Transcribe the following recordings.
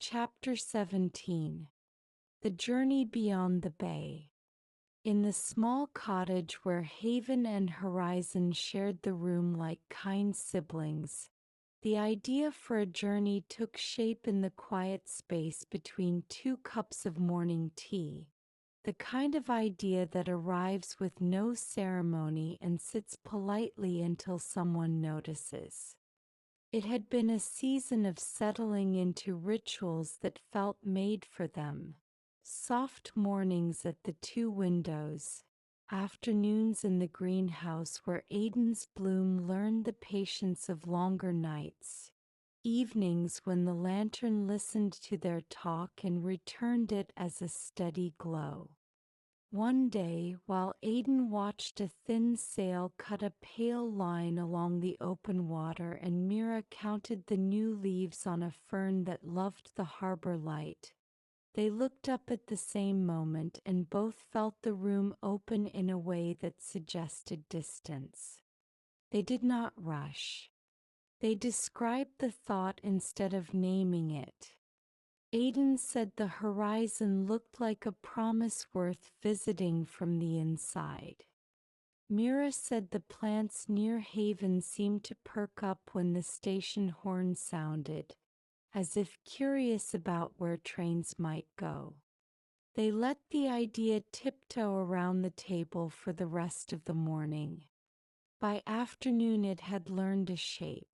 Chapter 17. The Journey Beyond the Bay. In the small cottage where Haven and Horizon shared the room like kind siblings, the idea for a journey took shape in the quiet space between 2 cups of morning tea, the kind of idea that arrives with no ceremony and sits politely until someone notices. It had been a season of settling into rituals that felt made for them. Soft mornings at the 2 windows, afternoons in the greenhouse where Aiden's bloom learned the patience of longer nights, evenings when the lantern listened to their talk and returned it as a steady glow. One day, while Aiden watched a thin sail cut a pale line along the open water and Mira counted the new leaves on a fern that loved the harbor light, they looked up at the same moment and both felt the room open in a way that suggested distance. They did not rush. They described the thought instead of naming it. Aiden said the horizon looked like a promise worth visiting from the inside. Mira said the plants near Haven seemed to perk up when the station horn sounded, as if curious about where trains might go. They let the idea tiptoe around the table for the rest of the morning. By afternoon it had learned a shape.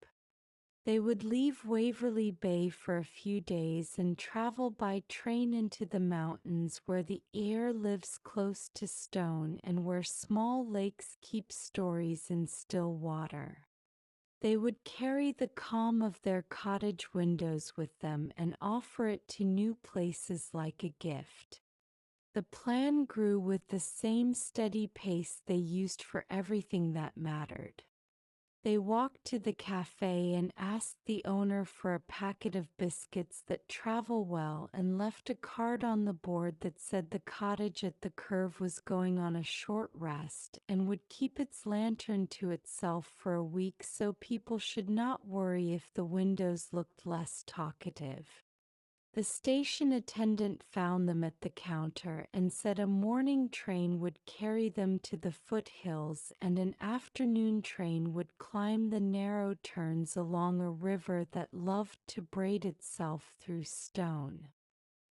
They would leave Waverly Bay for a few days and travel by train into the mountains where the air lives close to stone and where small lakes keep stories in still water. They would carry the calm of their cottage windows with them and offer it to new places like a gift. The plan grew with the same steady pace they used for everything that mattered. They walked to the cafe and asked the owner for a packet of biscuits that travel well and left a card on the board that said the cottage at the curve was going on a short rest and would keep its lantern to itself for a week so people should not worry if the windows looked less talkative. The station attendant found them at the counter and said a morning train would carry them to the foothills and an afternoon train would climb the narrow turns along a river that loved to braid itself through stone.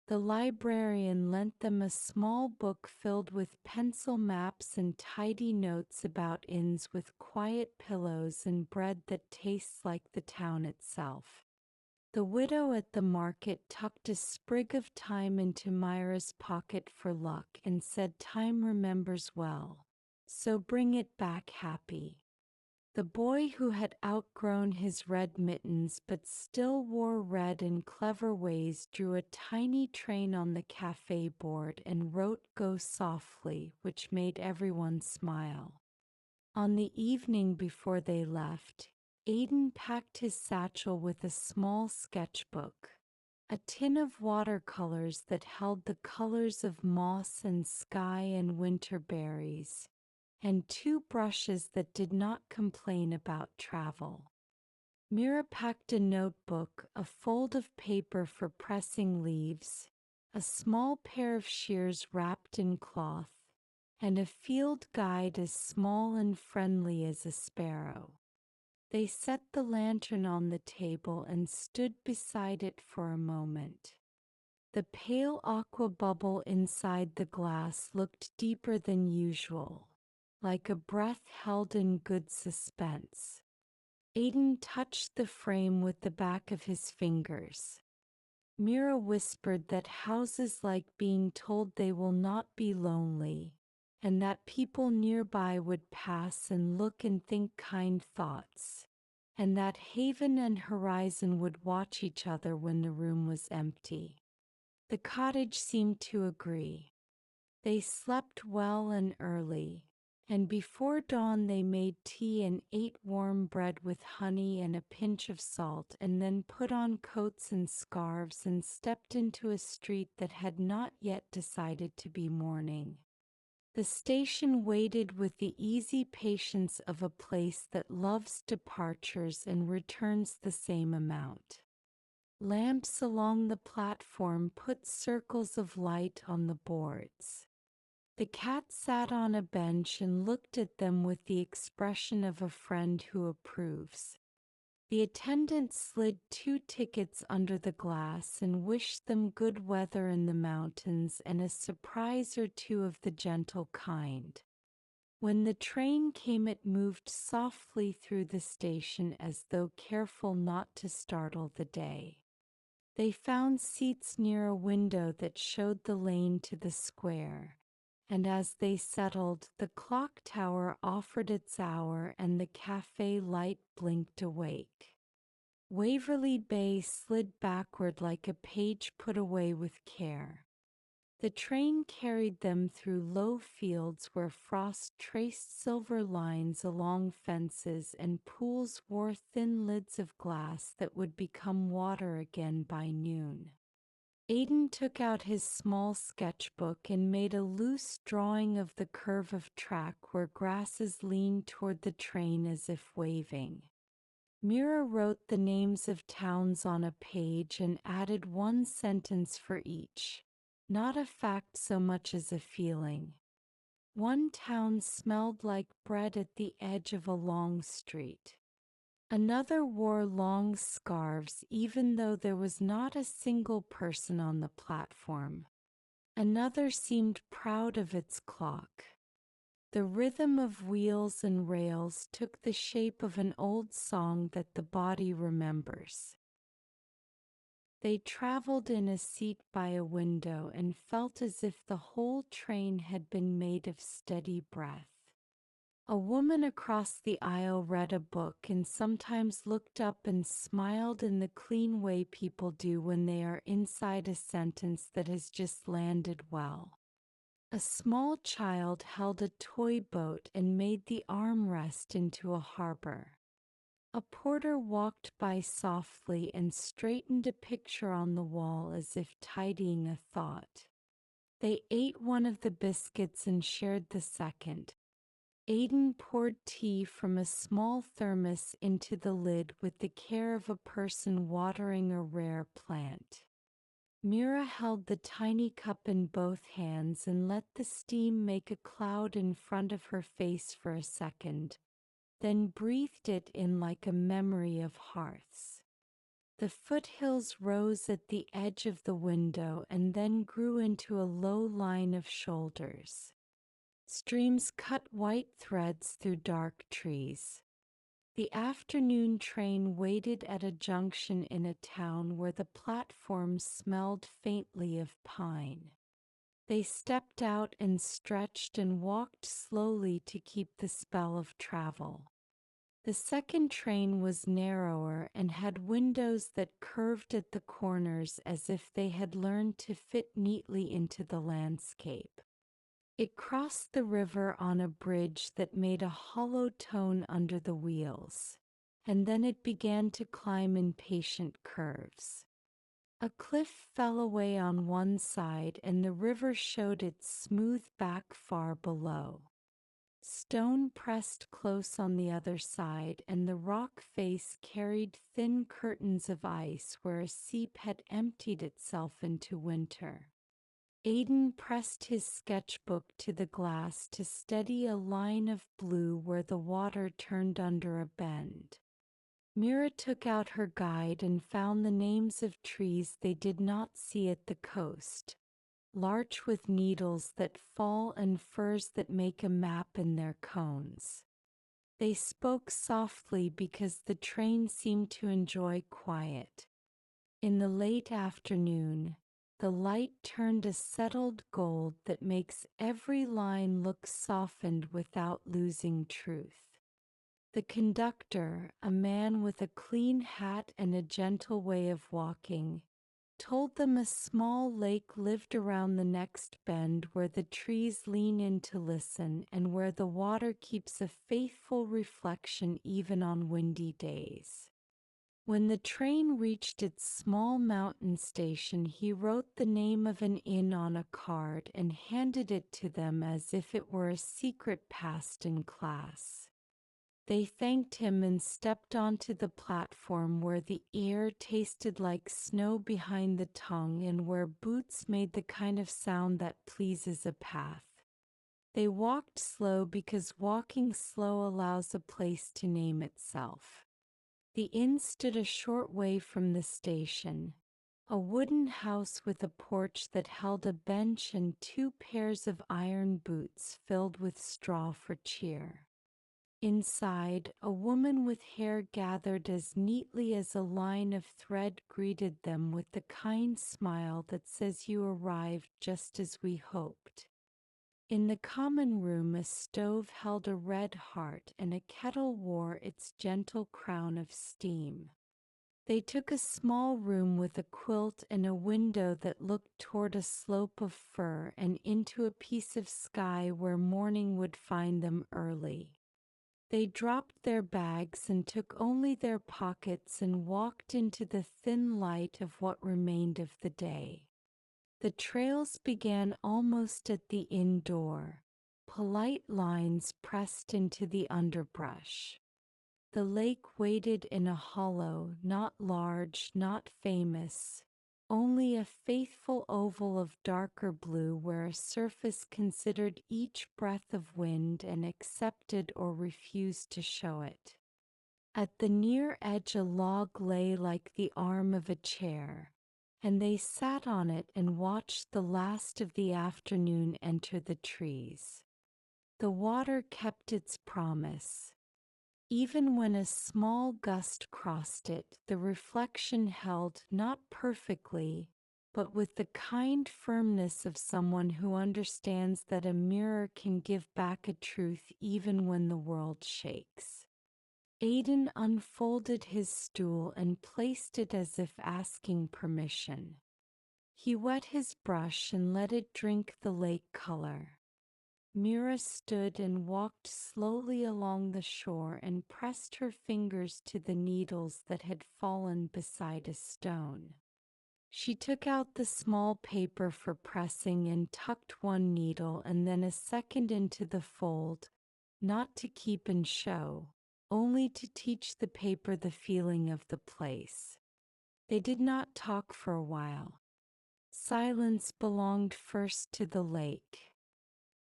The librarian lent them a small book filled with pencil maps and tidy notes about inns with quiet pillows and bread that tastes like the town itself. The widow at the market tucked a sprig of thyme into Myra's pocket for luck and said time remembers well, so bring it back happy. The boy who had outgrown his red mittens but still wore red in clever ways drew a tiny train on the cafe board and wrote "Go softly," which made everyone smile. On the evening before they left, Aiden packed his satchel with a small sketchbook, a tin of watercolors that held the colors of moss and sky and winter berries, and 2 brushes that did not complain about travel. Mira packed a notebook, a fold of paper for pressing leaves, a small pair of shears wrapped in cloth, and a field guide as small and friendly as a sparrow. They set the lantern on the table and stood beside it for a moment. The pale aqua bubble inside the glass looked deeper than usual, like a breath held in good suspense. Aiden touched the frame with the back of his fingers. Mira whispered that houses like being told they will not be lonely, and that people nearby would pass and look and think kind thoughts, and that Haven and Horizon would watch each other when the room was empty. The cottage seemed to agree. They slept well and early, and before dawn they made tea and ate warm bread with honey and a pinch of salt, and then put on coats and scarves and stepped into a street that had not yet decided to be morning. The station waited with the easy patience of a place that loves departures and returns the same amount. Lamps along the platform put circles of light on the boards. The cat sat on a bench and looked at them with the expression of a friend who approves. The attendant slid 2 tickets under the glass and wished them good weather in the mountains and a surprise or two of the gentle kind. When the train came, it moved softly through the station as though careful not to startle the day. They found seats near a window that showed the lane to the square, and as they settled, the clock tower offered its hour and the cafe light blinked awake. Waverly Bay slid backward like a page put away with care. The train carried them through low fields where frost traced silver lines along fences and pools wore thin lids of glass that would become water again by noon. Aiden took out his small sketchbook and made a loose drawing of the curve of track where grasses leaned toward the train as if waving. Mira wrote the names of towns on a page and added 1 sentence for each. Not a fact so much as a feeling. One town smelled like bread at the edge of a long street. Another wore long scarves even though there was not a single person on the platform. Another seemed proud of its clock. The rhythm of wheels and rails took the shape of an old song that the body remembers. They traveled in a seat by a window and felt as if the whole train had been made of steady breath. A woman across the aisle read a book and sometimes looked up and smiled in the clean way people do when they are inside a sentence that has just landed well. A small child held a toy boat and made the armrest into a harbor. A porter walked by softly and straightened a picture on the wall as if tidying a thought. They ate one of the biscuits and shared the second. Aiden poured tea from a small thermos into the lid with the care of a person watering a rare plant. Mira held the tiny cup in both hands and let the steam make a cloud in front of her face for a second, then breathed it in like a memory of hearths. The foothills rose at the edge of the window and then grew into a low line of shoulders. Streams cut white threads through dark trees. The afternoon train waited at a junction in a town where the platform smelled faintly of pine. They stepped out and stretched and walked slowly to keep the spell of travel. The second train was narrower and had windows that curved at the corners as if they had learned to fit neatly into the landscape. It crossed the river on a bridge that made a hollow tone under the wheels, and then it began to climb in patient curves. A cliff fell away on one side and the river showed its smooth back far below. Stone pressed close on the other side, and the rock face carried thin curtains of ice where a seep had emptied itself into winter. Aiden pressed his sketchbook to the glass to steady a line of blue where the water turned under a bend. Mira took out her guide and found the names of trees they did not see at the coast. Larch with needles that fall and firs that make a map in their cones. They spoke softly because the train seemed to enjoy quiet. In the late afternoon, the light turned a settled gold that makes every line look softened without losing truth. The conductor, a man with a clean hat and a gentle way of walking, told them a small lake lived around the next bend where the trees lean in to listen and where the water keeps a faithful reflection even on windy days. When the train reached its small mountain station, he wrote the name of an inn on a card and handed it to them as if it were a secret passed in class. They thanked him and stepped onto the platform where the air tasted like snow behind the tongue and where boots made the kind of sound that pleases a path. They walked slow because walking slow allows a place to name itself. The inn stood a short way from the station, a wooden house with a porch that held a bench and 2 pairs of iron boots filled with straw for cheer. Inside, a woman with hair gathered as neatly as a line of thread greeted them with the kind smile that says you arrived just as we hoped. In the common room, a stove held a red heart and a kettle wore its gentle crown of steam. They took a small room with a quilt and a window that looked toward a slope of fir and into a piece of sky where morning would find them early. They dropped their bags and took only their pockets and walked into the thin light of what remained of the day. The trails began almost at the inn door, polite lines pressed into the underbrush. The lake waded in a hollow, not large, not famous, only a faithful oval of darker blue where a surface considered each breath of wind and accepted or refused to show it. At the near edge a log lay like the arm of a chair, and they sat on it and watched the last of the afternoon enter the trees. The water kept its promise. Even when a small gust crossed it, the reflection held not perfectly, but with the kind firmness of someone who understands that a mirror can give back a truth even when the world shakes. Aiden unfolded his stool and placed it as if asking permission. He wet his brush and let it drink the lake color. Mira stood and walked slowly along the shore and pressed her fingers to the needles that had fallen beside a stone. She took out the small paper for pressing and tucked one needle and then a second into the fold, not to keep and show, only to teach the paper the feeling of the place. They did not talk for a while. Silence belonged first to the lake.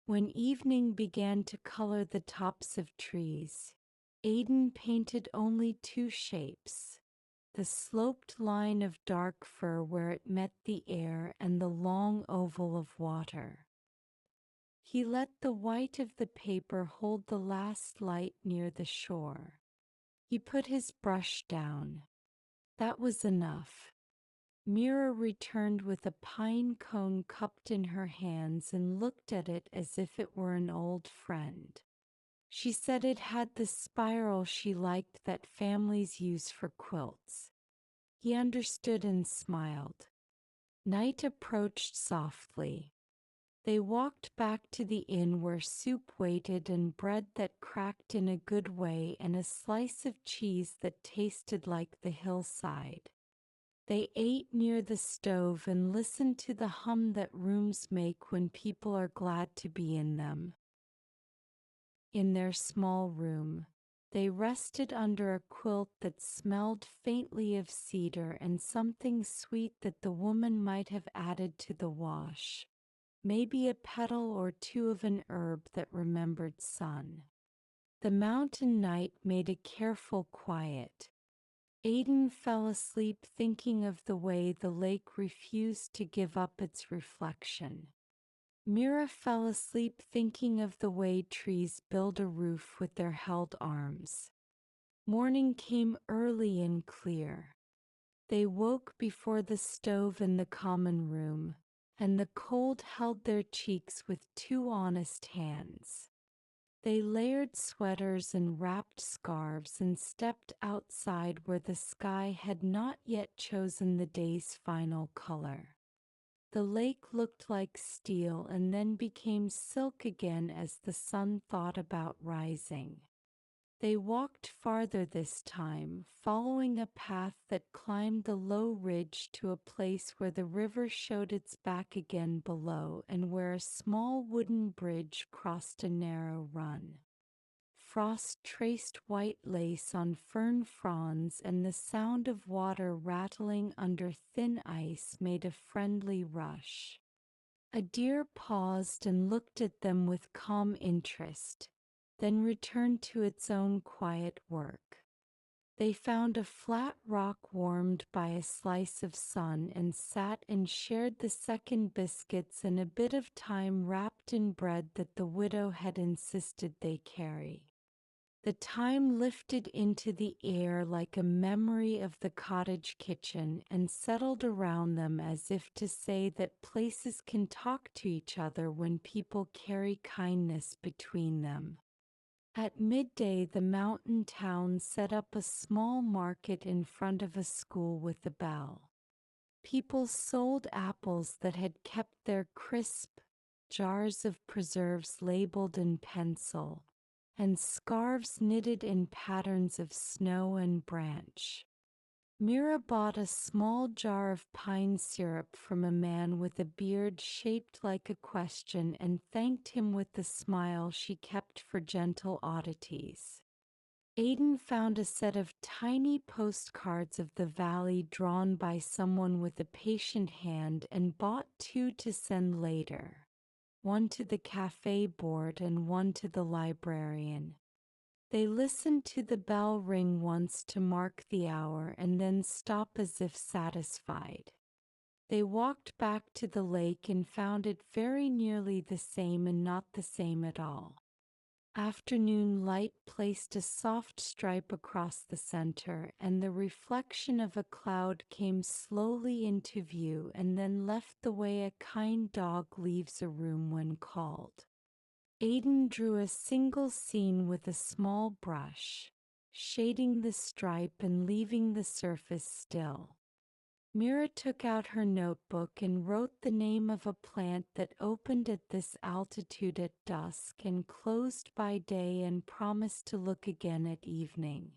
When evening began to color the tops of trees, Aiden painted only 2 shapes, the sloped line of dark fir where it met the air and the long oval of water. He let the white of the paper hold the last light near the shore. He put his brush down. That was enough. Mira returned with a pine cone cupped in her hands and looked at it as if it were an old friend. She said it had the spiral she liked that families use for quilts. He understood and smiled. Night approached softly. They walked back to the inn where soup waited and bread that cracked in a good way and a slice of cheese that tasted like the hillside. They ate near the stove and listened to the hum that rooms make when people are glad to be in them. In their small room, they rested under a quilt that smelled faintly of cedar and something sweet that the woman might have added to the wash, maybe a petal or 2 of an herb that remembered sun. The mountain night made a careful quiet. Aiden fell asleep thinking of the way the lake refused to give up its reflection. Mira fell asleep thinking of the way trees build a roof with their held arms. Morning came early and clear. They woke before the stove in the common room, and the cold held their cheeks with 2 honest hands. They layered sweaters and wrapped scarves and stepped outside where the sky had not yet chosen the day's final color. The lake looked like steel and then became silk again as the sun thought about rising. They walked farther this time, following a path that climbed the low ridge to a place where the river showed its back again below and where a small wooden bridge crossed a narrow run. frost traced white lace on fern fronds, and the sound of water rattling under thin ice made a friendly rush. A deer paused and looked at them with calm interest, then returned to its own quiet work. They found a flat rock warmed by a slice of sun and sat and shared the second biscuits and a bit of thyme wrapped in bread that the widow had insisted they carry. The thyme lifted into the air like a memory of the cottage kitchen and settled around them as if to say that places can talk to each other when people carry kindness between them. At midday, the mountain town set up a small market in front of a school with a bell. People sold apples that had kept their crisp, jars of preserves labeled in pencil, and scarves knitted in patterns of snow and branch. Mira bought a small jar of pine syrup from a man with a beard shaped like a question and thanked him with the smile she kept for gentle oddities. Aiden found a set of tiny postcards of the valley drawn by someone with a patient hand and bought 2 to send later, one to the cafe board and one to the librarian. They listened to the bell ring once to mark the hour and then stop as if satisfied. They walked back to the lake and found it very nearly the same and not the same at all. Afternoon light placed a soft stripe across the center, and the reflection of a cloud came slowly into view and then left the way a kind dog leaves a room when called. Aiden drew a single scene with a small brush, shading the stripe and leaving the surface still. Mira took out her notebook and wrote the name of a plant that opened at this altitude at dusk and closed by day and promised to look again at evening.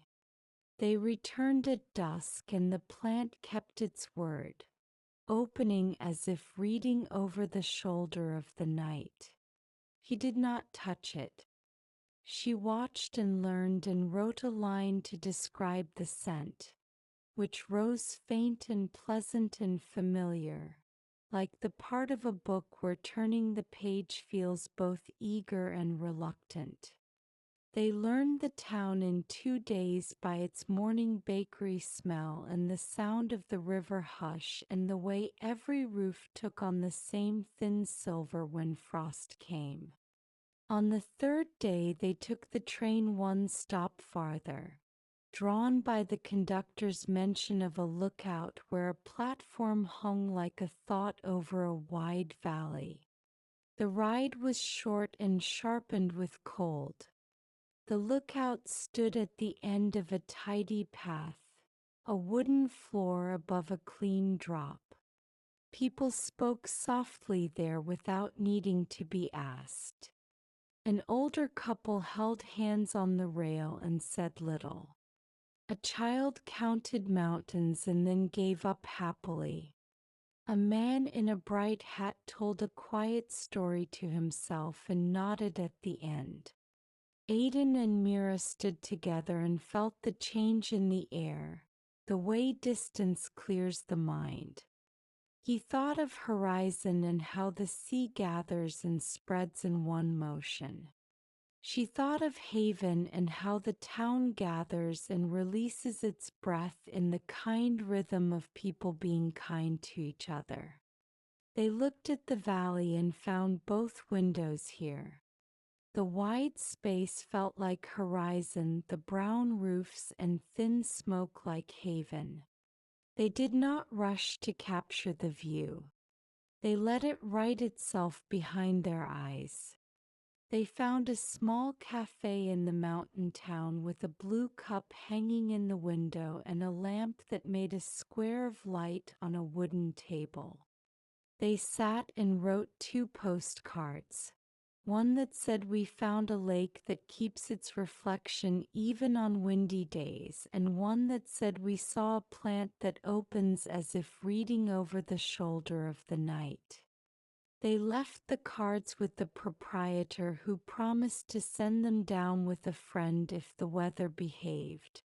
They returned at dusk and the plant kept its word, opening as if reading over the shoulder of the night. He did not touch it. She watched and learned and wrote a line to describe the scent, which rose faint and pleasant and familiar, like the part of a book where turning the page feels both eager and reluctant. They learned the town in 2 days by its morning bakery smell and the sound of the river hush and the way every roof took on the same thin silver when frost came. On the 3rd day they took the train 1 stop farther, drawn by the conductor's mention of a lookout where a platform hung like a thought over a wide valley. The ride was short and sharpened with cold. The lookout stood at the end of a tidy path, a wooden floor above a clean drop. People spoke softly there without needing to be asked. An older couple held hands on the rail and said little. A child counted mountains and then gave up happily. A man in a bright hat told a quiet story to himself and nodded at the end. Aiden and Mira stood together and felt the change in the air, the way distance clears the mind. He thought of horizon and how the sea gathers and spreads in one motion. She thought of haven and how the town gathers and releases its breath in the kind rhythm of people being kind to each other. They looked at the valley and found both windows here. The wide space felt like horizon, the brown roofs and thin smoke like haven. They did not rush to capture the view. They let it write itself behind their eyes. They found a small cafe in the mountain town with a blue cup hanging in the window and a lamp that made a square of light on a wooden table. They sat and wrote 2 postcards. One that said we found a lake that keeps its reflection even on windy days, and one that said we saw a plant that opens as if reading over the shoulder of the night. They left the cards with the proprietor, who promised to send them down with a friend if the weather behaved.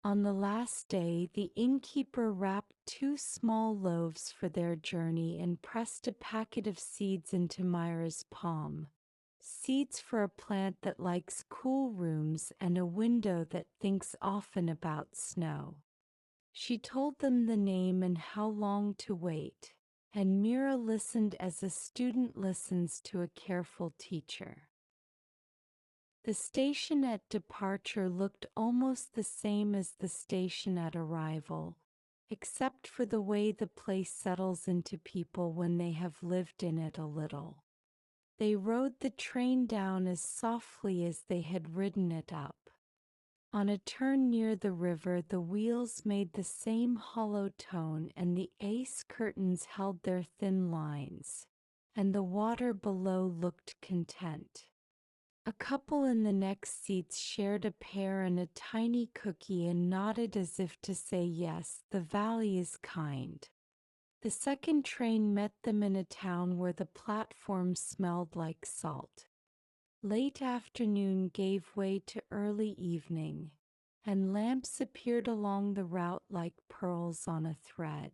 On the last day, the innkeeper wrapped 2 small loaves for their journey and pressed a packet of seeds into Mira's palm. Seeds for a plant that likes cool rooms and a window that thinks often about snow. She told them the name and how long to wait, and Mira listened as a student listens to a careful teacher. The station at departure looked almost the same as the station at arrival, except for the way the place settles into people when they have lived in it a little. They rode the train down as softly as they had ridden it up. On a turn near the river, the wheels made the same hollow tone and the ace curtains held their thin lines, and the water below looked content. A couple in the next seats shared a pear and a tiny cookie and nodded as if to say, yes, the valley is kind. The second train met them in a town where the platform smelled like salt. Late afternoon gave way to early evening, and lamps appeared along the route like pearls on a thread.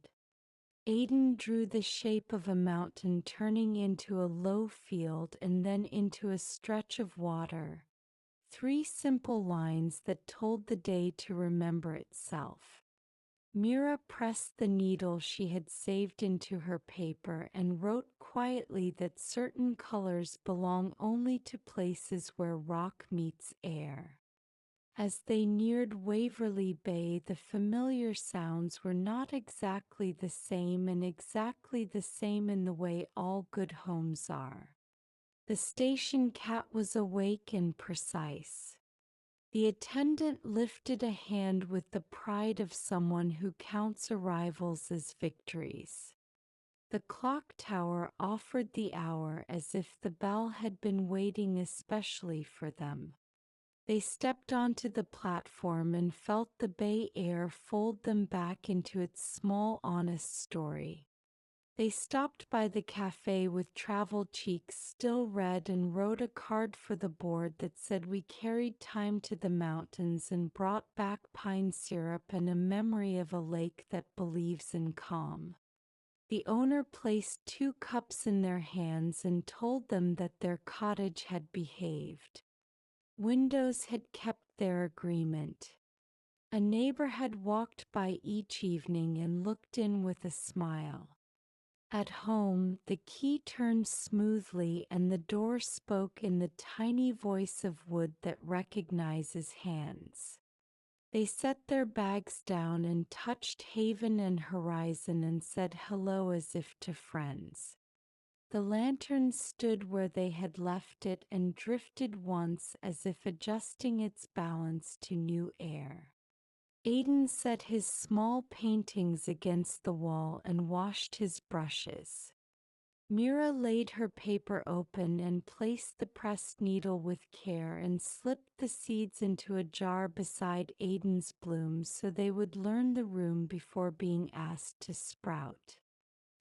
Aiden drew the shape of a mountain turning into a low field and then into a stretch of water. 3 simple lines that told the day to remember itself. Mira pressed the needle she had saved into her paper and wrote quietly that certain colors belong only to places where rock meets air. As they neared Waverly Bay, the familiar sounds were not exactly the same, and exactly the same in the way all good homes are. The station cat was awake and precise. The attendant lifted a hand with the pride of someone who counts arrivals as victories. The clock tower offered the hour as if the bell had been waiting especially for them. They stepped onto the platform and felt the bay air fold them back into its small, honest story. They stopped by the cafe with traveled cheeks still red and wrote a card for the board that said, "We carried time to the mountains and brought back pine syrup and a memory of a lake that believes in calm." The owner placed 2 cups in their hands and told them that their cottage had behaved. Windows had kept their agreement. A neighbor had walked by each evening and looked in with a smile. At home, the key turned smoothly and the door spoke in the tiny voice of wood that recognizes hands. They set their bags down and touched haven and horizon and said hello as if to friends. The lantern stood where they had left it and drifted once as if adjusting its balance to new air. Aiden set his small paintings against the wall and washed his brushes. Mira laid her paper open and placed the pressed needle with care and slipped the seeds into a jar beside Aiden's blooms so they would learn the room before being asked to sprout.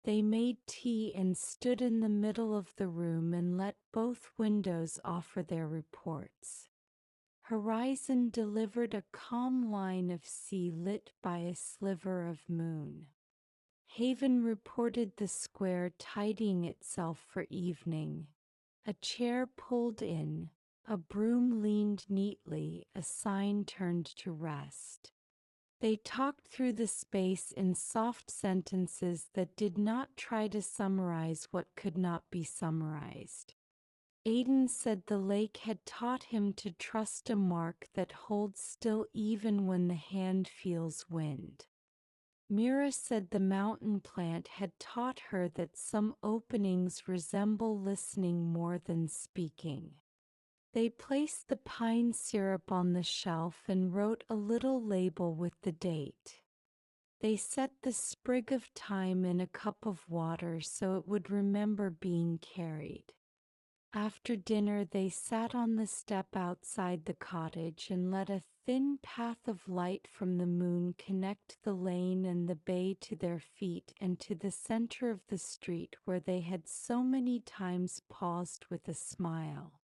They made tea and stood in the middle of the room and let both windows offer their reports. Horizon delivered a calm line of sea lit by a sliver of moon. Haven reported the square tidying itself for evening. A chair pulled in, a broom leaned neatly, a sign turned to rest. They talked through the space in soft sentences that did not try to summarize what could not be summarized. Aiden said the lake had taught him to trust a mark that holds still even when the hand feels wind. Mira said the mountain plant had taught her that some openings resemble listening more than speaking. They placed the pine syrup on the shelf and wrote a little label with the date. They set the sprig of thyme in a cup of water so it would remember being carried. After dinner, they sat on the step outside the cottage and let a thin path of light from the moon connect the lane and the bay to their feet and to the center of the street where they had so many times paused with a smile.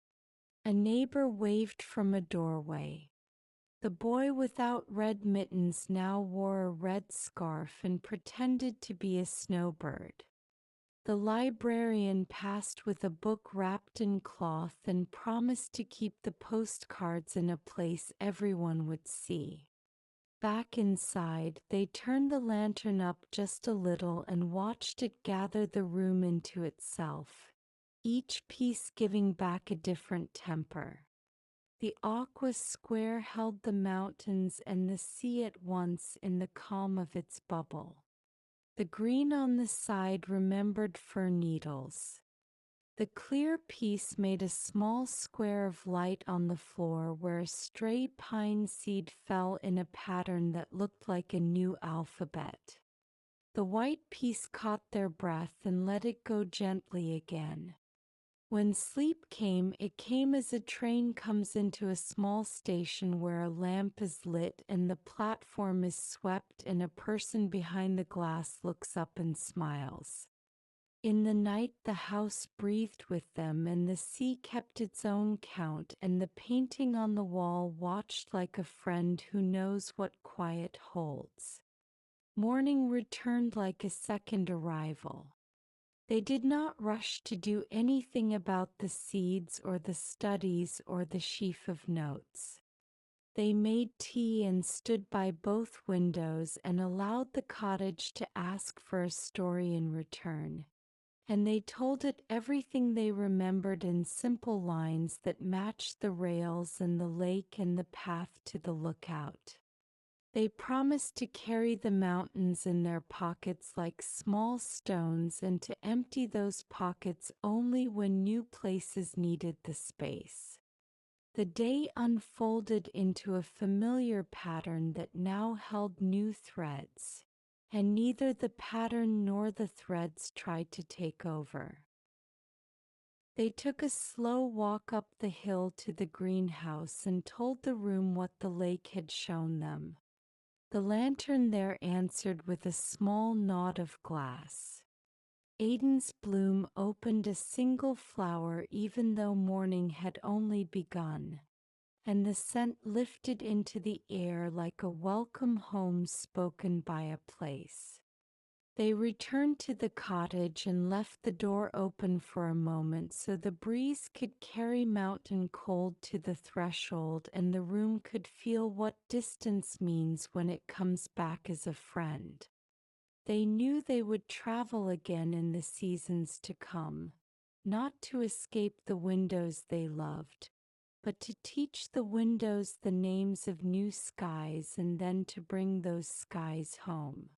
A neighbor waved from a doorway. The boy without red mittens now wore a red scarf and pretended to be a snowbird. The librarian passed with a book wrapped in cloth and promised to keep the postcards in a place everyone would see. Back inside, they turned the lantern up just a little and watched it gather the room into itself, each piece giving back a different temper. The aqua square held the mountains and the sea at once in the calm of its bubble. The green on the side remembered fir needles. The clear piece made a small square of light on the floor where a stray pine seed fell in a pattern that looked like a new alphabet. The white piece caught their breath and let it go gently again. When sleep came, it came as a train comes into a small station where a lamp is lit and the platform is swept and a person behind the glass looks up and smiles. In the night the house breathed with them and the sea kept its own count and the painting on the wall watched like a friend who knows what quiet holds. Morning returned like a second arrival. They did not rush to do anything about the seeds or the studies or the sheaf of notes. They made tea and stood by both windows and allowed the cottage to ask for a story in return. And they told it everything they remembered in simple lines that matched the rails and the lake and the path to the lookout. They promised to carry the mountains in their pockets like small stones and to empty those pockets only when new places needed the space. The day unfolded into a familiar pattern that now held new threads, and neither the pattern nor the threads tried to take over. They took a slow walk up the hill to the greenhouse and told the room what the lake had shown them. The lantern there answered with a small nod of glass. Aiden's bloom opened a single flower even though morning had only begun, and the scent lifted into the air like a welcome home spoken by a place. They returned to the cottage and left the door open for a moment so the breeze could carry mountain cold to the threshold and the room could feel what distance means when it comes back as a friend. They knew they would travel again in the seasons to come, not to escape the windows they loved, but to teach the windows the names of new skies and then to bring those skies home.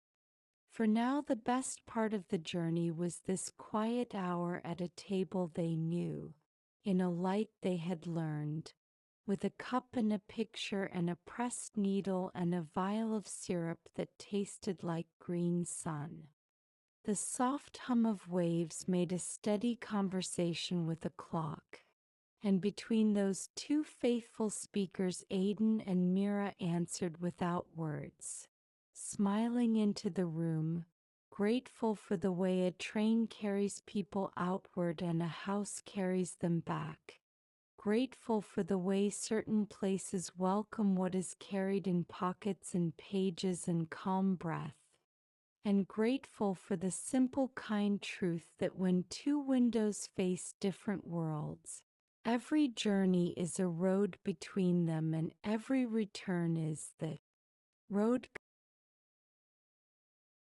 For now the best part of the journey was this quiet hour at a table they knew, in a light they had learned, with a cup and a picture and a pressed needle and a vial of syrup that tasted like green sun. The soft hum of waves made a steady conversation with a clock, and between those two faithful speakers Aiden and Mira answered without words, smiling into the room, grateful for the way a train carries people outward and a house carries them back, grateful for the way certain places welcome what is carried in pockets and pages and calm breath, and grateful for the simple kind truth that when two windows face different worlds, every journey is a road between them and every return is the road